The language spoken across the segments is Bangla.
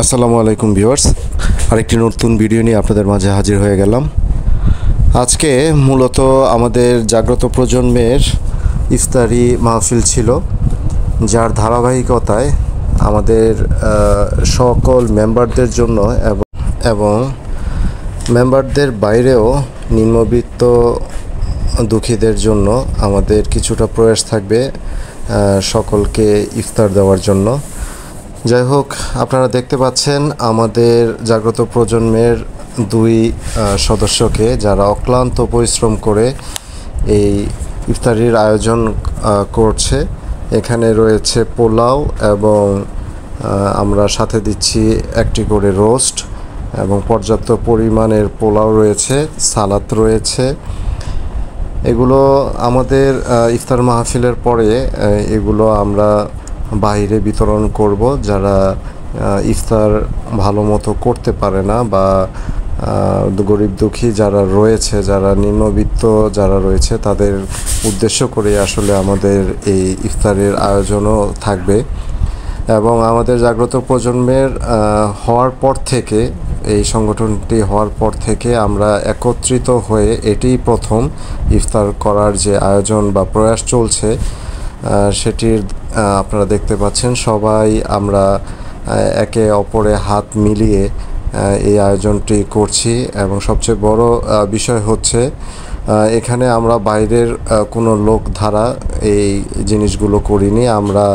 আসসালামু আলাইকুম ভিউয়ার্স, আরেকটি নতুন ভিডিও নিয়ে আপনাদের মাঝে হাজির হয়ে গেলাম। আজকে মূলত আমাদের জাগ্রত প্রজন্মের ইফতারি মাহফিল ছিল, যার ধারাবাহিকতায় আমাদের সকল মেম্বারদের জন্য এবং মেম্বারদের বাইরেও নিম্নবিত্ত দুঃখীদের জন্য আমাদের কিছুটা প্রয়াস থাকবে সকলকে ইফতার দেওয়ার জন্য। যাই হোক, আপনারা দেখতে পাচ্ছেন আমাদের জাগ্রত প্রজন্মের দুই সদস্যকে, যারা অক্লান্ত পরিশ্রম করে এই ইফতারির আয়োজন করছে। এখানে রয়েছে পোলাও এবং আমরা সাথে দিচ্ছি একটি করে রোস্ট এবং পর্যাপ্ত পরিমাণের পোলাও রয়েছে, সালাদ রয়েছে। এগুলো আমাদের ইফতার মাহফিলের পরে এগুলো আমরা বাইরে বিতরণ করব, যারা ইফতার ভালো মতো করতে পারে না বা গরিব দুঃখী যারা রয়েছে, যারা নিম্নবিত্ত যারা রয়েছে, তাদের উদ্দেশ্য করে আসলে আমাদের এই ইফতারের আয়োজনও থাকবে। এবং আমাদের জাগ্রত প্রজন্মের হওয়ার পর থেকে, এই সংগঠনটি হওয়ার পর থেকে আমরা একত্রিত হয়ে এটিই প্রথম ইফতার করার যে আয়োজন বা প্রয়াস চলছে, সেটির আপনারা দেখতে পাচ্ছেন সবাই আমরা একে অপরে হাত মিলিয়ে এই আয়োজনটি করছি। এবং সবচেয়ে বড় বিষয় হচ্ছে এখানে আমরা বাইরের কোনো লোক ধারা এই জিনিসগুলো করিনি। আমরা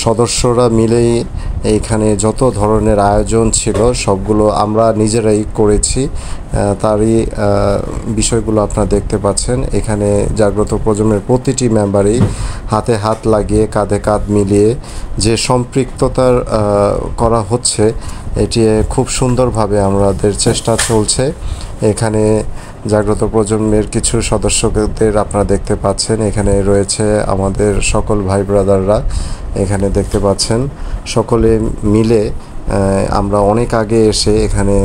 সদস্যরা মিলেই এইখানে যত ধরনের আয়োজন ছিল সবগুলো আমরা নিজেরাই করেছি। তারই বিষয়গুলো আপনারা দেখতে পাচ্ছেন। এখানে জাগ্রত প্রজন্মের প্রতিটি মেম্বারই হাতে হাত লাগিয়ে, কাঁধে কাঁধ মিলিয়ে যে সম্পৃক্ততার করা হচ্ছে, এটি খুব সুন্দরভাবে আমাদের চেষ্টা চলছে। এখানে জাগ্রত প্রজন্মের কিছু সদস্যদের আপনারা দেখতে পাচ্ছেন। এখানে রয়েছে আমাদের সকল ভাই ব্রাদাররা, এখানে দেখতে পাচ্ছেন সকলে মিলে আমরা অনেক আগে এসে এখানে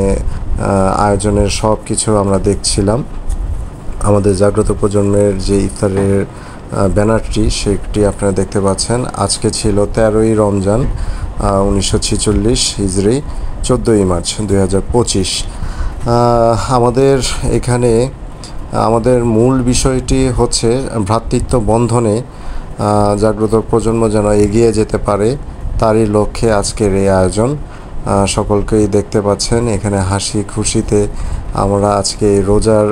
আয়োজনের সব কিছু আমরা দেখছিলাম। আমাদের জাগ্রত প্রজন্মের যে ইফতারের ব্যানারটি, সেটি আপনারা দেখতে পাচ্ছেন। আজকে ছিল 13ই রমজান 1946 হিজরি, 14ই মার্চ 2025। আমাদের এখানে আমাদের মূল বিষয়টি হচ্ছে ভ্রাতৃত্ব বন্ধনে জাগ্রত প্রজন্ম যেন এগিয়ে যেতে পারে, তারই লক্ষ্যে আজকের এই আয়োজন। সকলকেই দেখতে পাচ্ছেন এখানে হাসি খুশিতে আমরা আজকে রোজার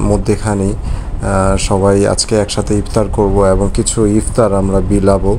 মধ্যেখানেই সবাই আজকে একসাথে ইফতার করব এবং কিছু ইফতার আমরা বিলাবো।